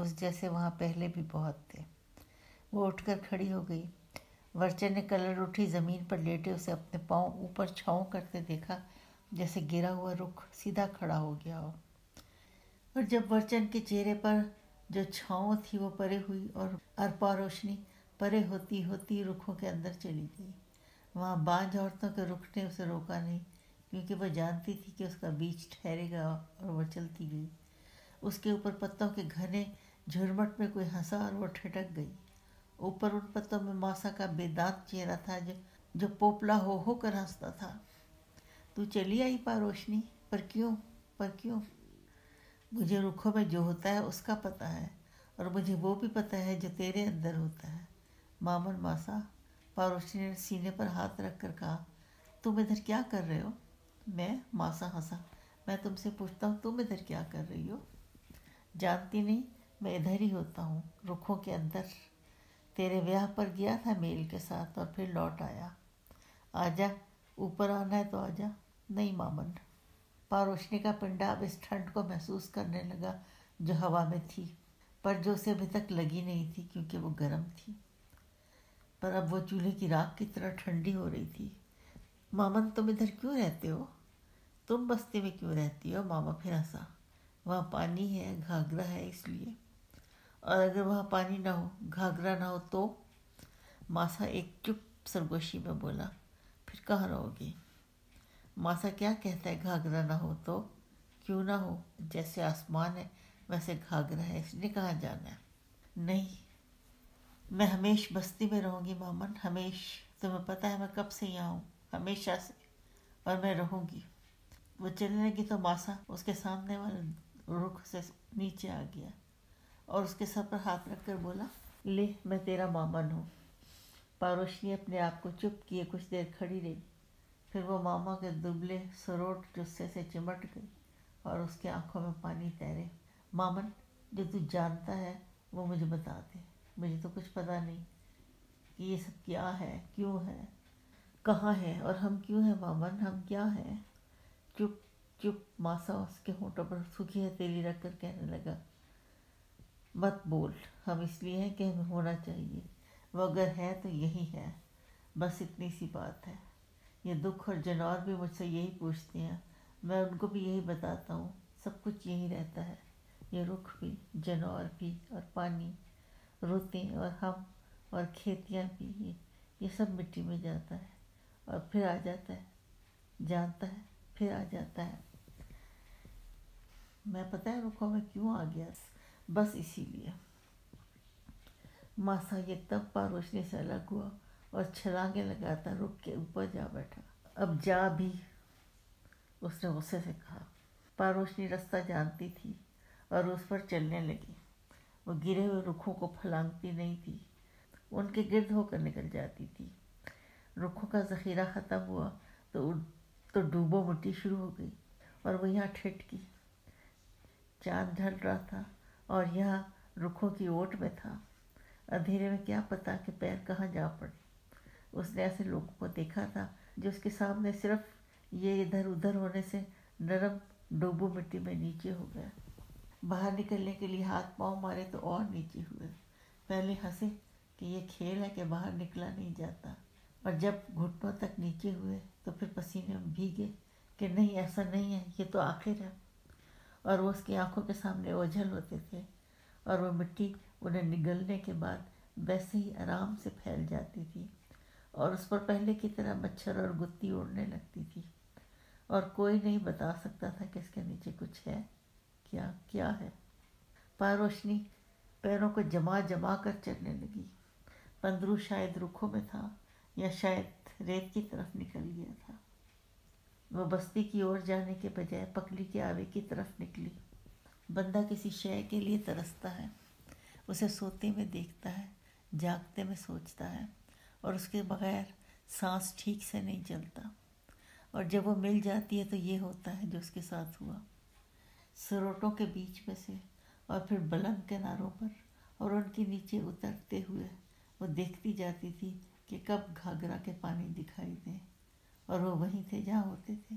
اس جیسے وہاں پہلے بھی بہت تھے۔ وہ اٹھ کر کھڑی ہو گئی۔ ورچن نے کلر اٹھی زمین پر لیٹے اسے اپنے پاؤں اوپر چھاؤں کرتے دیکھا، جیسے گرا ہوا رخ سیدھا کھڑا ہو گیا ہو۔ اور جب ورچن کے چہرے پر جو چھاؤں تھی وہ پرے ہوئی اور پا روشنی پرے ہوتی ہوتی رکھوں کے اندر چلی گئی۔ وہاں بانجھ عورتوں کے رخ نے اسے روکا نہیں، کیونکہ وہ جانتی تھی کہ اس کا بیچ ٹھہرے گا، اور وہ چلتی گئی۔ اس کے اوپر پتوں کے گھنے جھرمٹ میں کوئی ہنسا اور وہ ٹھٹک گئی۔ اوپر ان پتوں میں ماسا کا بے دانت چہرہ تھا جو پوپلا ہو کر ہنستا تھا۔ تو چلی آئی پا روشنی، پر کیوں؟ پر کیوں؟ مجھے رکھوں میں جو ہوتا ہے اس کا پتہ ہے، اور مجھے وہ بھی پتہ ہے جو تیرے اندر ہوتا ہے مامن ماسا۔ پا روشنی نے سینے پر ہاتھ رکھ کر کہا، تم ادھر کیا کر رہے ہو؟ میں؟ ماسا ہنسا۔ میں تم سے پوچھتا ہوں تم ادھر کیا کر رہی ہو؟ جانتی نہیں، میں ادھر ہی ہوتا ہوں، رکھوں کے اندر۔ تیرے بیاہ پر گیا تھا میل کے ساتھ اور پھر لوٹ آیا۔ آجا، اوپر آنا ہے تو آجا۔ نہیں مامن۔ پا روشنی کا پنڈا اب اس ٹھنڈ کو محسوس کرنے لگا جو ہوا میں تھی، پر جو اسے ابھی تک لگی نہیں تھی کیونکہ وہ گرم تھی، پر اب وہ چولہے کی راکھ کی طرح ٹھنڈی ہو رہی تھی۔ مامن تم ادھر کیوں رہتے ہو؟ تم بستی میں کیوں رہتی ہو؟ ماما پھر ہنسا۔ وہاں پانی ہے، گھاگرا ہے، اس لیے۔ اور اگر وہاں پانی نہ ہو، گھاگرا نہ ہو تو؟ ماسا ایک چپ سرگوشی میں بولا، پھر کہاں رہو گی؟ ماسا کیا کہتا ہے گھاگرا نہ ہو تو؟ کیوں نہ ہو؟ جیسے آسمان ہے ویسے گھاگرا ہے، اس نے کہاں جانا ہے؟ نہیں، میں ہمیش بستی میں رہوں گی مامن، ہمیش۔ تمہیں پتہ ہے میں کب سے یہاں ہوں، ہمیشہ سے، اور میں رہوں گی۔ وہ چلنے لگی تو ماسا اس کے سامنے والے رخ سے نیچے آ گیا اور اس کے سر پر ہاتھ رکھ کر بولا، لے میں تیرا مامن ہوں۔ پا روشنی اپنے آپ کو چپ کیے کچھ دیر کھڑی رہی، پھر وہ ماما کے دبلے سروٹ جسے سے چمٹ گئی اور اس کے آنکھوں میں پانی تیرے۔ مامن، جو تو جانتا ہے وہ مجھے بتا دے، مجھے تو کچھ پتہ نہیں کہ یہ سب کیا ہے، کیوں ہے، کہاں ہے، اور ہم کیوں ہیں مامن، ہم کیا ہیں؟ چپ چپ۔ ماسا اس کے ہونٹوں پر سوکھی ہتھیلی رکھ کر کہنے لگا، مت بول، ہم اس لیے ہیں کہ ہمیں ہونا چاہیے، وہ اگر ہے تو یہی ہے، بس اتنی سی بات ہے۔ یہ دکھ اور جنور بھی مجھ سے یہی پوچھتے ہیں، میں ان کو بھی یہی بتاتا ہوں، سب کچھ یہی رہتا ہے، یہ رکھ بھی، جنور بھی، اور پانی، رتیں اور ہم اور کھیتیاں بھی، یہ سب مٹی میں جاتا ہے اور پھر آ جاتا ہے، جانتا ہے، پھر آ جاتا ہے۔ میں پتہ ہے رکھوں میں کیوں آ گیا، بس اسی لیے۔ ماسا یکدم پا روشنی سے الگ ہوا اور چھلانگیں لگاتا رخ کے اوپر جا بیٹھا۔ اب جا بھی، اس نے غصے سے کہا۔ پا روشنی رستہ جانتی تھی اور اس پر چلنے لگی۔ وہ گرے ہوئے رکھوں کو پھلانگتی نہیں تھی، ان کے گرد ہو کر نکل جاتی تھی۔ رکھوں کا ذخیرہ ختم ہوا تو ڈوبو مٹی شروع ہو گئی اور وہ یہاں ٹھٹکی۔ چاند ڈھل رہا تھا اور یہاں رکھوں کی اوٹ میں تھا۔ اندھیرے میں کیا پتا کہ پیر کہاں جا پڑے۔ اس نے ایسے لوگوں کو دیکھا تھا جو اس کے سامنے صرف یہ ادھر ادھر ہونے سے نرم ڈوبو مٹی میں نیچے ہو گیا۔ باہر نکلنے کے لیے ہاتھ پاؤں مارے تو اور نیچے ہوئے۔ پہلے ہنسے کہ یہ کھیل ہے کہ باہر نکلا نہیں جاتا، اور جب گھٹنوں تک نیچے ہوئے تو پھر پسینے میں بھیگے کہ نہیں ایسا نہیں ہے، یہ تو آخر ہے، اور وہ اس کی آنکھوں کے سامنے اوجھل ہوتے تھے اور وہ مٹی انہیں نگلنے کے بعد ویسے ہی آرام سے پھیل جاتی تھی اور اس پر پہلے کی طرح مچھر اور گتی اڑنے لگتی تھی، اور کوئی نہیں بتا سکتا تھا کہ اس کے نیچے کچھ ہے، کیا ہے۔ پا روشنی پیروں کو جما کر چلنے لگی۔ پندرو شاید رکھوں میں تھا یا شاید ریت کی طرف نکل گیا تھا۔ وہ بستی کی اور جانے کے بجائے پکلی کے آوے کی طرف نکلی۔ بندہ کسی شے کے لیے ترستا ہے، اسے سوتے میں دیکھتا ہے، جاگتے میں سوچتا ہے، اور اس کے بغیر سانس ٹھیک سے نہیں چلتا، اور جب وہ مل جاتی ہے تو یہ ہوتا ہے جو اس کے ساتھ ہوا۔ سروٹوں کے بیچ میں سے اور پھر بلند کناروں پر اور ان کے نیچے اترتے ہوئے وہ دیکھتی جاتی تھی کہ کب گھاگرا کے پانی دکھائی دیں، اور وہ وہیں تھے جہاں ہوتے تھے،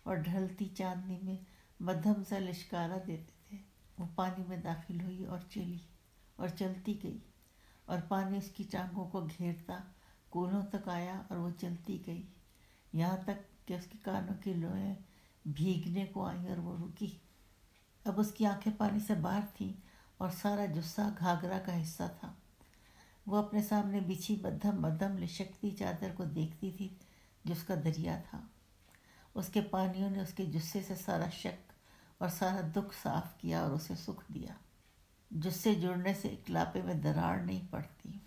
اور ڈھلتی چاندنی میں مدھم سا لشکارا دیتے تھے وہ پانی میں داخل ہوئی اور چلی اور چلتی گئی، اور پانی اس کی ٹانگوں کو گھیرتا کولوں تک آیا، اور وہ چلتی گئی یہاں تک کہ اس کے کانوں کی لوئیں بھیگنے کو آئیں اور وہ رکی۔ اب اس کی آنکھیں پانی سے باہر تھیں اور سارا جسہ گھاگرا کا حصہ تھا۔ وہ اپنے سامنے بچھی مدھم مدھم لشکتی چادر کو دیکھتی تھی جس کا دریا تھا۔ اس کے پانیوں نے اس کے جسے سے سارا شک اور سارا دکھ صاف کیا اور اسے سکھ دیا۔ جسے جڑنے سے اکلاپے میں دراڑ نہیں پڑتی۔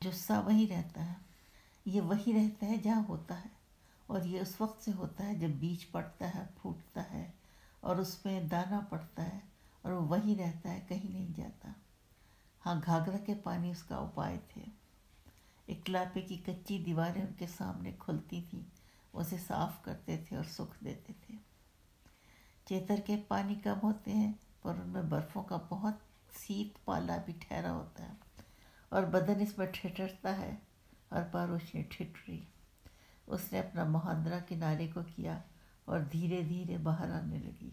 جسہ وہی رہتا ہے، یہ وہی رہتا ہے جہاں ہوتا ہے، اور یہ اس وقت سے ہوتا ہے جب بیج پڑتا ہے، پھوٹتا ہے اور اس میں دانہ پڑتا ہے، اور وہ وہی رہتا ہے، کہیں نہیں جاتا۔ ہاں، گھاگرا کے پانی اس کا اپائے تھے۔ اکلاپے کی کچی دیواریں ان کے سامنے کھلتی تھیں، اسے صاف کرتے تھے اور سکھ دیتے تھے۔ چیتر کے پانی کم ہوتے ہیں پر ان میں برفوں کا بہت سیت پالا بھی ٹھہرا ہوتا ہے، اور بدن اس میں ٹھٹرتا ہے، اور پاروشنی ٹھٹری۔ اس نے اپنا مہاندرا کنارے کو کیا اور دھیرے دھیرے باہر آنے لگی۔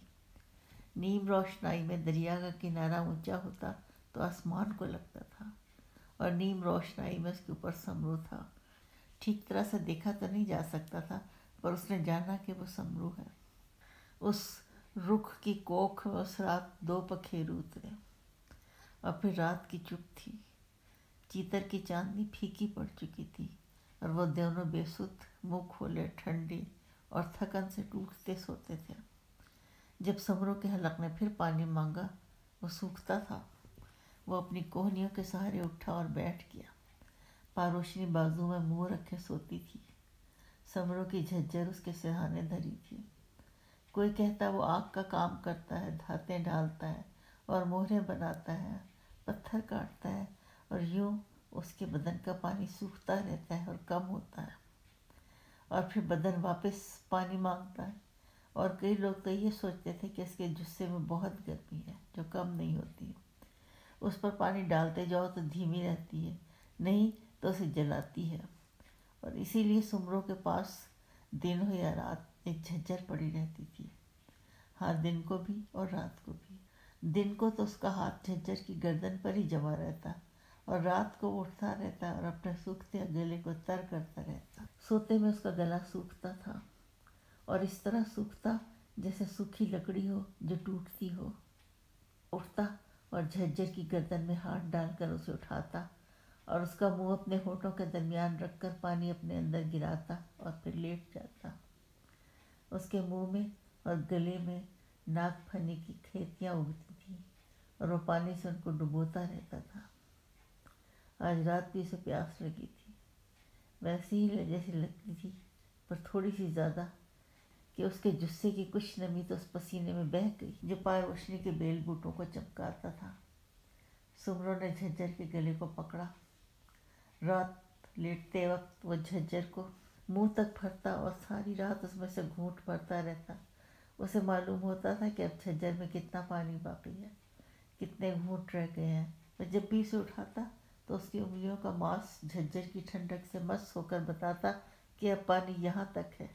نیم روشنائی میں دریا کا کنارہ اونچا ہوتا تو آسمان کو لگتا تھا، اور نیم روشنائی میں اس کے اوپر سمرو تھا۔ ٹھیک طرح سے دیکھا تو نہیں جا سکتا تھا، پر اس نے جانا کہ وہ سمرو ہے۔ اس رخ کی کوکھ میں اس رات 2 پکھیرو اترے، اور پھر رات کی چپ تھی۔ چیتر کی چاندنی پھیکی پڑ چکی تھی، اور وہ دونوں بے سدھ، منہ کھولے، ٹھنڈے اور تھکن سے ٹوٹتے سوتے تھے۔ جب سمرو کے حلق نے پھر پانی مانگا، وہ سوکھتا تھا۔ وہ اپنی کوہنیوں کے سہارے اٹھا اور بیٹھ گیا۔ پاروشنی بازو میں منہ رکھے سوتی تھی۔ سمرو کی جھجھر اس کے سرہانے دھری تھی۔ کوئی کہتا وہ آگ کا کام کرتا ہے، دھاتیں ڈالتا ہے اور مہریں بناتا ہے، پتھر کاٹتا ہے، اور یوں اس کے بدن کا پانی سوکھتا رہتا ہے اور کم ہوتا ہے، اور پھر بدن واپس پانی مانگتا ہے۔ اور کئی لوگ تو یہ سوچتے تھے کہ اس کے جسے میں بہت گرمی ہے جو کم نہیں ہوتی، اس پر پانی ڈالتے جاؤ تو دھیمی رہتی ہے، نہیں تو اسے جلاتی ہے۔ اور اسی لیے سمرو کے پاس دن ہو یا رات ایک جھجھر پڑی رہتی تھی۔ ہاں، دن کو بھی اور رات کو بھی۔ دن کو تو اس کا ہاتھ جھجھر کی گردن پر ہی جمع رہتا، اور رات کو اٹھتا رہتا اور اپنے سوکھتے گلے کو تر کرتا رہتا۔ سوتے میں اس کا گلا سوکھتا تھا، اور اس طرح سوکھتا جیسے سوکھی لکڑی ہو جو ٹوٹتی ہو۔ اٹھتا اور جھجھر کی گردن میں ہاتھ ڈال کر اسے اٹھاتا، اور اس کا منہ اپنے ہونٹوں کے درمیان رکھ کر پانی اپنے اندر گراتا اور پھر لیٹ جاتا۔ اس کے منہ میں اور گلے میں ناک پھنی کی کھیتیاں اگتی تھیں، اور وہ پانی سے ان کو ڈبوتا رہتا تھا۔ آج رات بھی اسے پیاس لگی تھی، ویسی ہی جیسی لگتی تھی، پر تھوڑی سی زیادہ، کہ اس کے جسے کی کچھ نمی تو اس پسینے میں بہہ گئی جو پاروشنی کے بیل بوٹوں کو چمکاتا تھا۔ سمرو نے جھجھر کے گلے کو پکڑا۔ رات لیٹتے وقت وہ جھجھر کو منہ تک بھرتا اور ساری رات اس میں سے گھونٹ بھرتا رہتا۔ اسے معلوم ہوتا تھا کہ اب جھجھر میں کتنا پانی باقی ہے، کتنے گھونٹ رہ گئے ہیں، اور جب بھی اسے اٹھاتا تو اس کی انگلیوں کا ماس جھجھر کی ٹھنڈک سے مس ہو کر بتاتا کہ اب پانی یہاں تک ہے،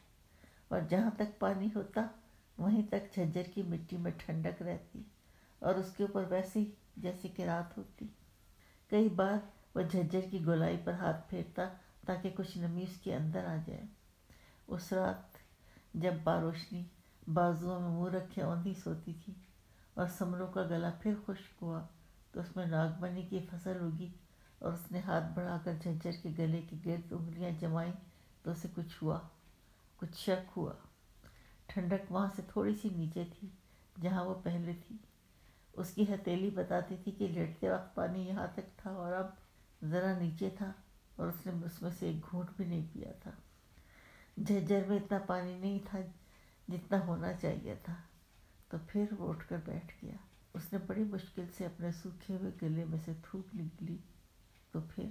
اور جہاں تک پانی ہوتا وہیں تک جھجھر کی مٹی میں ٹھنڈک رہتی، اور اس کے اوپر ویسی جیسے کہ رات ہوتی۔ کئی بار وہ جھجھر کی گولائی پر ہاتھ پھیرتا تاکہ کچھ نمی اس کے اندر آ جائے۔ اس رات جب پاروشنی بازوؤں میں منہ رکھے اوندھی سوتی تھی اور سمرو کا گلا پھر خشک ہوا، تو اس میں ناگمنی کی فصل اگی، اور اس نے ہاتھ بڑھا کر جھجھر کے گلے کے گرد انگلیاں جمائیں تو اسے کچھ ہوا، کچھ شک ہوا۔ ٹھنڈک وہاں سے تھوڑی سی نیچے تھی جہاں وہ پہلے تھی۔ اس کی ہتھیلی بتاتی تھی کہ لیٹتے وقت پانی یہاں تک تھا اور اب ذرا نیچے تھا، اور اس نے اس میں سے ایک گھونٹ بھی نہیں پیا تھا۔ جھجھر میں اتنا پانی نہیں تھا جتنا ہونا چاہیے تھا۔ تو پھر وہ اٹھ کر بیٹھ گیا۔ اس نے بڑی مشکل سے اپنے سوکھے ہوئے گلے میں سے تھوک نکلی، تو پھر